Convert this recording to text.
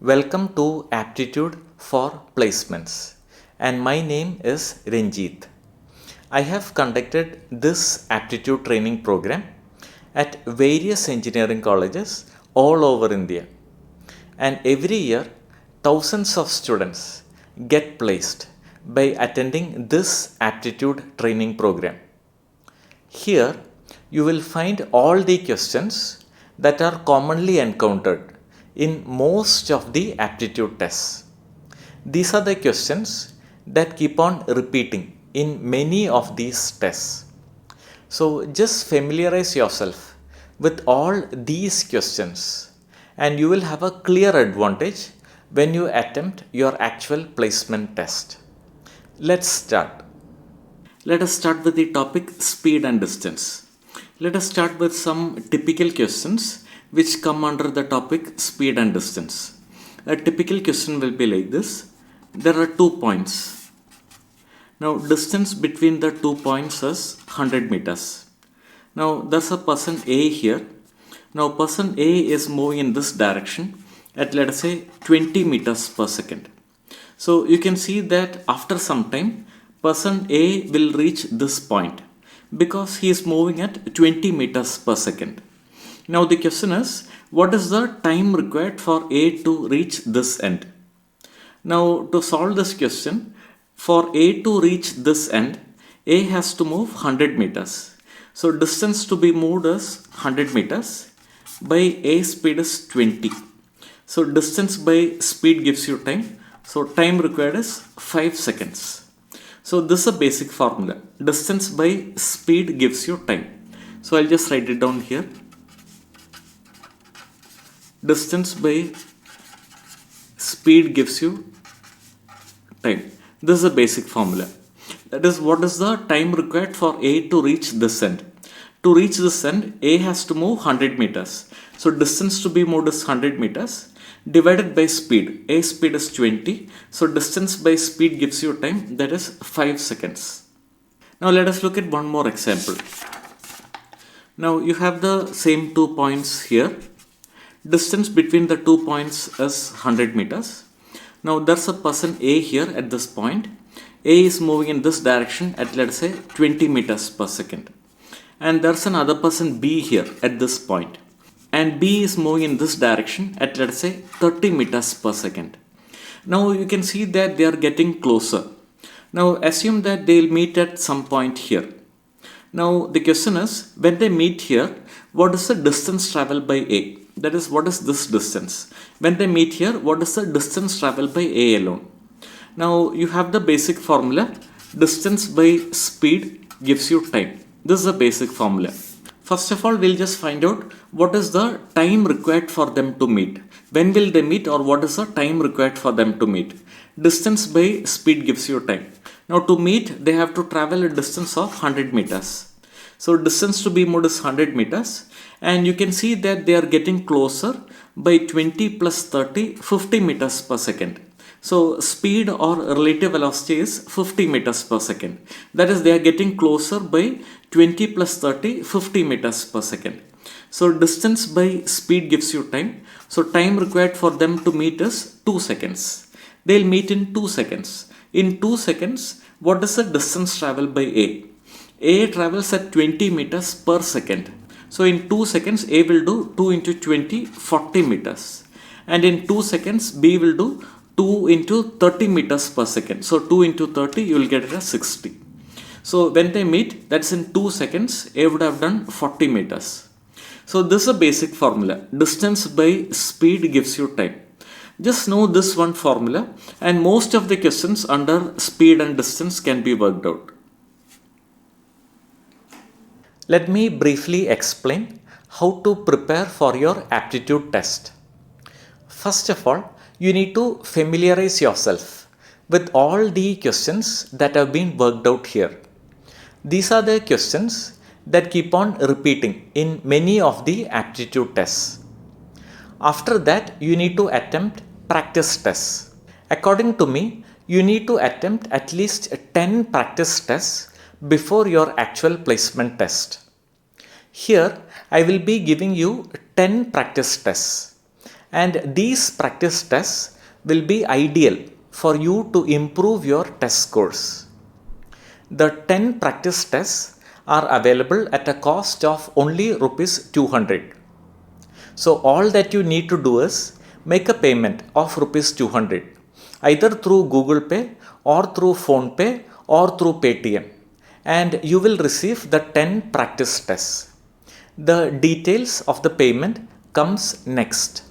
Welcome to Aptitude for Placements, and my name is Ranjit. I have conducted this aptitude training program at various engineering colleges all over India, and every year thousands of students get placed by attending this aptitude training program. Here you will find all the questions that are commonly encountered in most of the aptitude tests. These are the questions that keep on repeating in many of these tests. So just familiarize yourself with all these questions and you will have a clear advantage when you attempt your actual placement test. Let's start. Let us start with the topic speed and distance. Let us start with some typical questions which come under the topic speed and distance. A typical question will be like this. There are 2 points. Now distance between the 2 points is 100 meters. Now there's a person A here. Now person A is moving in this direction at, let us say, 20 meters per second. So you can see that after some time person A will reach this point because he is moving at 20 meters per second. Now the question is, what is the time required for A to reach this end? Now to solve this question, for A to reach this end, A has to move 100 meters. So distance to be moved is 100 meters by A speed is 20. So distance by speed gives you time. So time required is 5 seconds. So this is a basic formula. Distance by speed gives you time. So I'll just write it down here. Distance by speed gives you time. This is a basic formula. That is, what is the time required for A to reach this end? To reach this end, A has to move 100 meters. So distance to be moved is 100 meters divided by speed. A speed is 20. So distance by speed gives you time, that is 5 seconds. Now let us look at one more example. Now you have the same 2 points here. Distance between the 2 points is 100 meters. Now there's a person A here at this point. A is moving in this direction at, let's say, 20 meters per second. And there's another person B here at this point. And B is moving in this direction at, let's say, 30 meters per second. Now you can see that they are getting closer. Now assume that they'll meet at some point here. Now the question is, when they meet here, what is the distance traveled by A? That is, what is this distance? When they meet here, what is the distance traveled by A alone? Now you have the basic formula. Distance by speed gives you time. This is a basic formula. First of all, we'll just find out what is the time required for them to meet. When will they meet, or what is the time required for them to meet? Distance by speed gives you time. Now to meet, they have to travel a distance of 100 meters. So distance to be moved is 100 meters. And you can see that they are getting closer by 20 plus 30, 50 meters per second. So speed or relative velocity is 50 meters per second. That is, they are getting closer by 20 plus 30, 50 meters per second. So distance by speed gives you time. So time required for them to meet is 2 seconds. They'll meet in 2 seconds. In 2 seconds, what is the distance traveled by A? A travels at 20 meters per second. So in 2 seconds, A will do 2 into 20, 40 meters. And in 2 seconds, B will do 2 into 30 meters per second. So 2 into 30, you will get it as 60. So when they meet, that's in 2 seconds, A would have done 40 meters. So this is a basic formula. Distance by speed gives you time. Just know this one formula, and most of the questions under speed and distance can be worked out. Let me briefly explain how to prepare for your aptitude test. First of all, you need to familiarize yourself with all the questions that have been worked out here. These are the questions that keep on repeating in many of the aptitude tests. After that, you need to attempt practice tests. According to me, you need to attempt at least 10 practice tests before your actual placement test. Here, I will be giving you 10 practice tests. And these practice tests will be ideal for you to improve your test scores. The 10 practice tests are available at a cost of only rupees 200. So all that you need to do is make a payment of rupees 200 either through Google Pay or through Phone Pay or through Paytm, and you will receive the 10 practice tests. The details of the payment comes next.